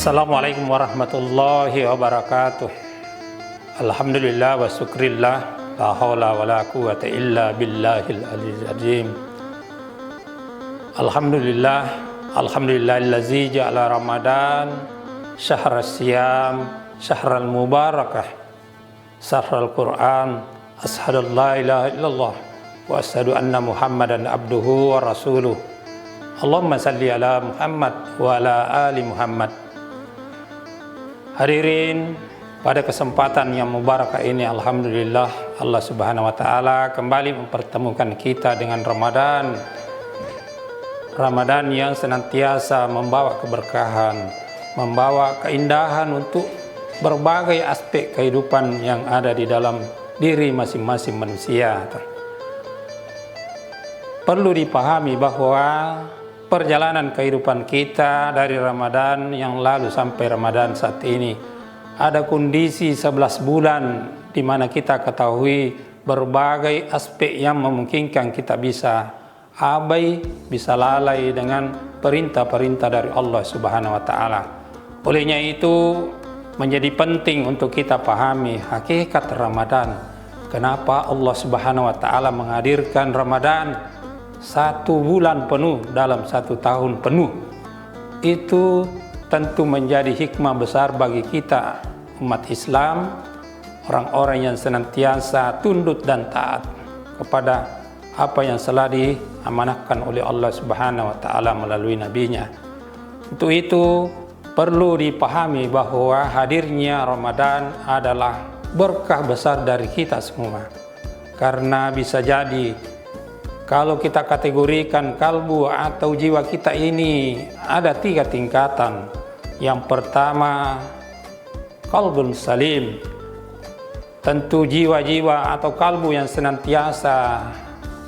Assalamualaikum warahmatullahi wabarakatuh. Alhamdulillah wa syukrillah, la haula wa la quwata illa billahil aliyyil azim. Alhamdulillahillazi ja'ala Ramadan syahras siyam syahral mubarakah syahral Qur'an. Asyhadu an la ilaha illallah wa asyhadu anna Muhammadan abduhu wa rasuluh. Allahumma salli ala Muhammad wa ala ali Muhammad. Hadirin, pada kesempatan yang mubarakah ini, alhamdulillah Allah Subhanahu wa taala kembali mempertemukan kita dengan Ramadan. Ramadan yang senantiasa membawa keberkahan, membawa keindahan untuk berbagai aspek kehidupan yang ada di dalam diri masing-masing manusia. Perlu dipahami bahwa perjalanan kehidupan kita dari Ramadan yang lalu sampai Ramadan saat ini ada kondisi 11 bulan di mana kita ketahui berbagai aspek yang memungkinkan kita bisa abai, bisa lalai dengan perintah-perintah dari Allah Subhanahu wa taala. Olehnya itu menjadi penting untuk kita pahami hakikat Ramadan. Kenapa Allah Subhanahu wa taala menghadirkan Ramadan 1 bulan penuh dalam 1 tahun penuh? Itu tentu menjadi hikmah besar bagi kita umat Islam, orang-orang yang senantiasa tunduk dan taat kepada apa yang telah diamanahkan oleh Allah Subhanahu wa taala melalui nabinya. Untuk itu perlu dipahami bahwa hadirnya Ramadan adalah berkah besar dari kita semua. Karena bisa jadi kalau kita kategorikan kalbu atau jiwa kita ini ada 3 tingkatan. Yang pertama, qalbun salim. Tentu jiwa-jiwa atau kalbu yang senantiasa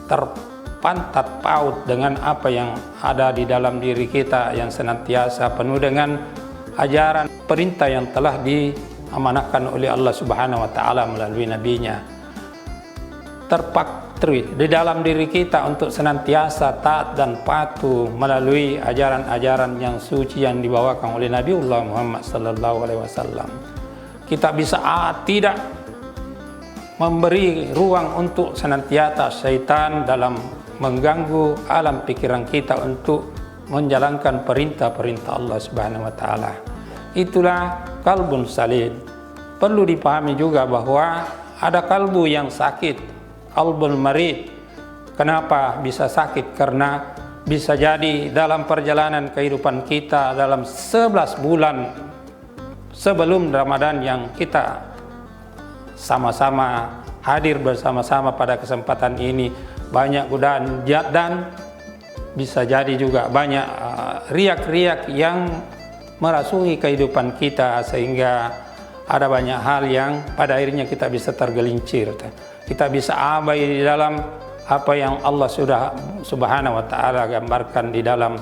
terpantat paut dengan apa yang ada di dalam diri kita, yang senantiasa penuh dengan ajaran perintah yang telah diamanahkan oleh Allah Subhanahu wa taala melalui nabinya. Di dalam diri kita untuk senantiasa taat dan patuh melalui ajaran-ajaran yang suci yang dibawakan oleh Nabiullah Muhammad sallallahu alaihi wasallam. Kita bisa tidak memberi ruang untuk senantiasa syaitan dalam mengganggu alam pikiran kita untuk menjalankan perintah-perintah Allah Subhanahu wa taala. Itulah kalbun salim. Perlu dipahami juga bahwa ada kalbu yang sakit, qalbul marid. Kenapa bisa sakit? Karena bisa jadi dalam perjalanan kehidupan kita dalam 11 bulan sebelum Ramadan yang kita sama-sama hadir bersama-sama pada kesempatan ini, banyak godaan dan bisa jadi juga banyak riak-riak yang merasuki kehidupan kita sehingga ada banyak hal yang pada akhirnya kita bisa tergelincir. Kita bisa abai di dalam apa yang Allah sudah Subhanahu wa taala gambarkan di dalam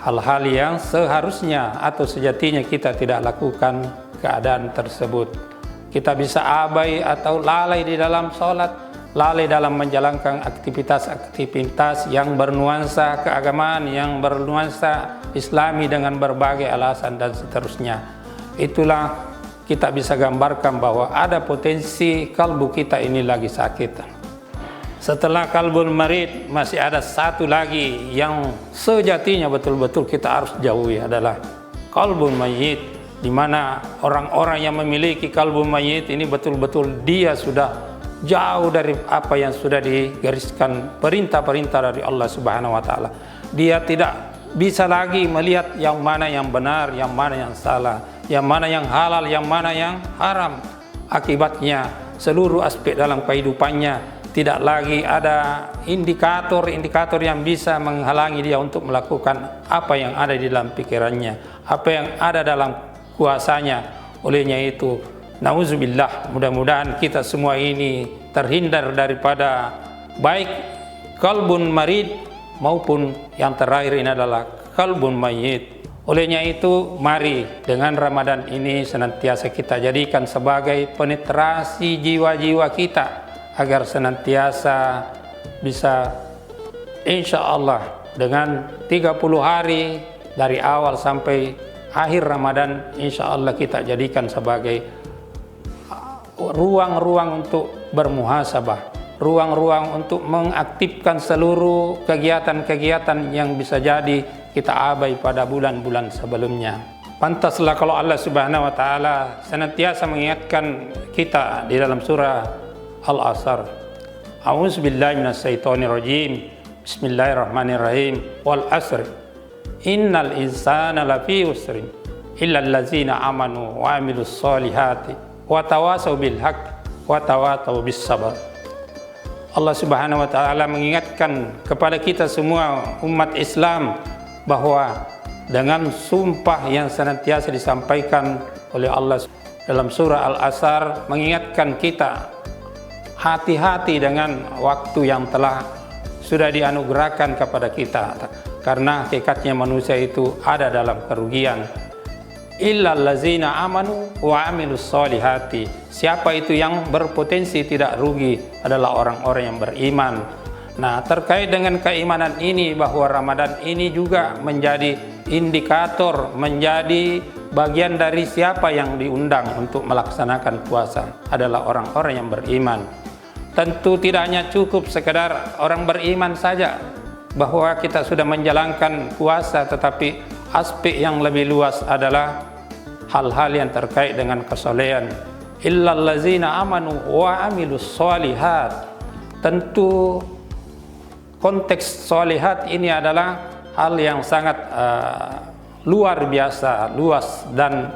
hal-hal yang seharusnya atau sejatinya kita tidak lakukan keadaan tersebut. Kita bisa abai atau lalai di dalam sholat, lalai dalam menjalankan aktivitas-aktivitas yang bernuansa keagamaan, yang bernuansa Islami dengan berbagai alasan dan seterusnya. Itulah kita bisa gambarkan bahwa ada potensi kalbu kita ini lagi sakit. Setelah kalbul marid masih ada satu lagi yang sejatinya betul-betul kita harus jauhi, adalah kalbul mayyit, di mana orang-orang yang memiliki kalbul mayyit ini betul-betul dia sudah jauh dari apa yang sudah digariskan perintah-perintah dari Allah Subhanahu wa taala. Dia tidak bisa lagi melihat yang mana yang benar, yang mana yang salah, yang mana yang halal, yang mana yang haram. Akibatnya seluruh aspek dalam kehidupannya tidak lagi ada indikator-indikator yang bisa menghalangi dia untuk melakukan apa yang ada di dalam pikirannya, apa yang ada dalam kuasanya. Olehnya itu, nauzubillah, mudah-mudahan kita semua ini terhindar daripada baik kalbun marid maupun yang terakhir ini adalah kalbun mayyit. Olehnya itu, mari dengan Ramadan ini senantiasa kita jadikan sebagai penetrasi jiwa-jiwa kita agar senantiasa bisa insya Allah dengan 30 hari dari awal sampai akhir Ramadan insya Allah kita jadikan sebagai ruang-ruang untuk bermuhasabah, ruang-ruang untuk mengaktifkan seluruh kegiatan-kegiatan yang bisa jadi kita abai pada bulan-bulan sebelumnya. Pantaslah kalau Allah Subhanahu wa taala senantiasa mengingatkan kita di dalam surah Al-Asr. A'udzubillahi minasyaitonirrajim. Bismillahirrahmanirrahim. Wal 'asr. Innal insana lafi usrin illa allazina amanu wa 'amilus solihati wa tawasaw bil haqq wa tawasaw bis sabr. Allah Subhanahu wa taala mengingatkan kepada kita semua umat Islam bahwa dengan sumpah yang senantiasa disampaikan oleh Allah dalam surah Al-Asr, mengingatkan kita hati-hati dengan waktu yang telah sudah dianugerahkan kepada kita, karena hakikatnya manusia itu ada dalam kerugian. Illal ladzina amanu wa amilus solihati. Siapa itu yang berpotensi tidak rugi adalah orang-orang yang beriman. Nah, terkait dengan keimanan ini, bahwa Ramadan ini juga menjadi indikator, menjadi bagian dari siapa yang diundang untuk melaksanakan puasa adalah orang-orang yang beriman. Tentu tidak hanya cukup sekedar orang beriman saja bahwa kita sudah menjalankan puasa, tetapi aspek yang lebih luas adalah hal-hal yang terkait dengan kesolehan. Illal ladzina amanu wa amilus solihat. Tentu konteks solihat ini adalah hal yang sangat luar biasa, luas dan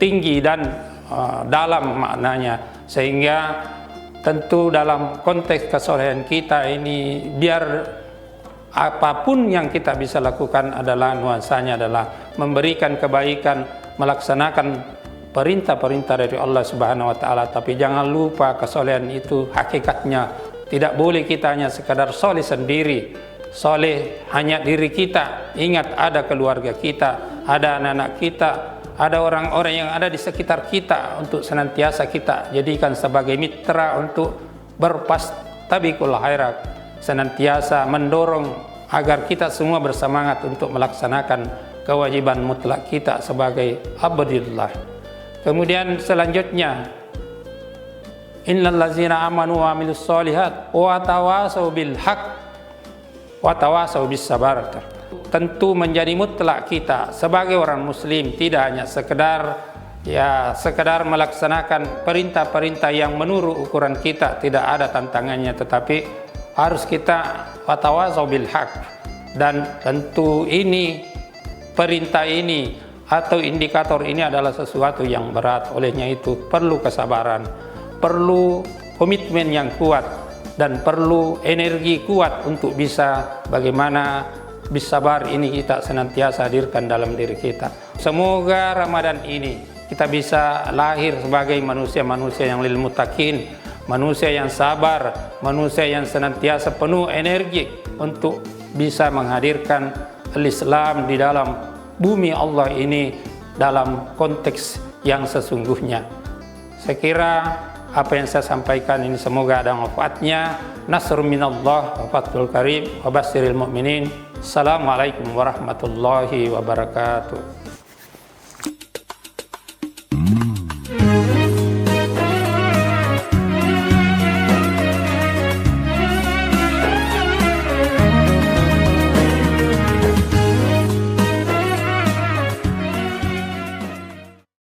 tinggi dan dalam maknanya, sehingga tentu dalam konteks kesolehan kita ini, biar apapun yang kita bisa lakukan adalah nuansanya adalah memberikan kebaikan, melaksanakan perintah-perintah dari Allah Subhanahu wa taala. Tapi jangan lupa kesolehan itu hakikatnya tidak boleh kita hanya sekadar soleh sendiri, soleh hanya diri kita. Ingat, ada keluarga kita, ada anak-anak kita, ada orang-orang yang ada di sekitar kita, untuk senantiasa kita jadikan sebagai mitra untuk berfastabiqul khairat, senantiasa mendorong agar kita semua bersemangat untuk melaksanakan kewajiban mutlak kita sebagai abdillah. Kemudian selanjutnya, innal ladzina amanu wa amilus solihat wa tawasaw bil haqq wa tawasaw bis sabar. Tentu menjadi mutlak kita sebagai orang muslim tidak hanya sekedar melaksanakan perintah-perintah yang menurut ukuran kita, tidak ada tantangannya, tetapi harus kita watawasaw bil haq. Dan tentu ini, perintah ini atau indikator ini adalah sesuatu yang berat. Olehnya itu perlu kesabaran, perlu komitmen yang kuat, dan perlu energi kuat untuk bisa bagaimana bisabar ini kita senantiasa hadirkan dalam diri kita. Semoga Ramadan ini kita bisa lahir sebagai manusia-manusia yang lil muttaqin, manusia yang sabar, manusia yang senantiasa penuh energi untuk bisa menghadirkan Islam di dalam bumi Allah ini dalam konteks yang sesungguhnya. Saya kira apa yang saya sampaikan ini semoga ada manfaatnya. Nasrun minallah wa fathul karim wa basyiril mu'minin. Assalamualaikum warahmatullahi wabarakatuh.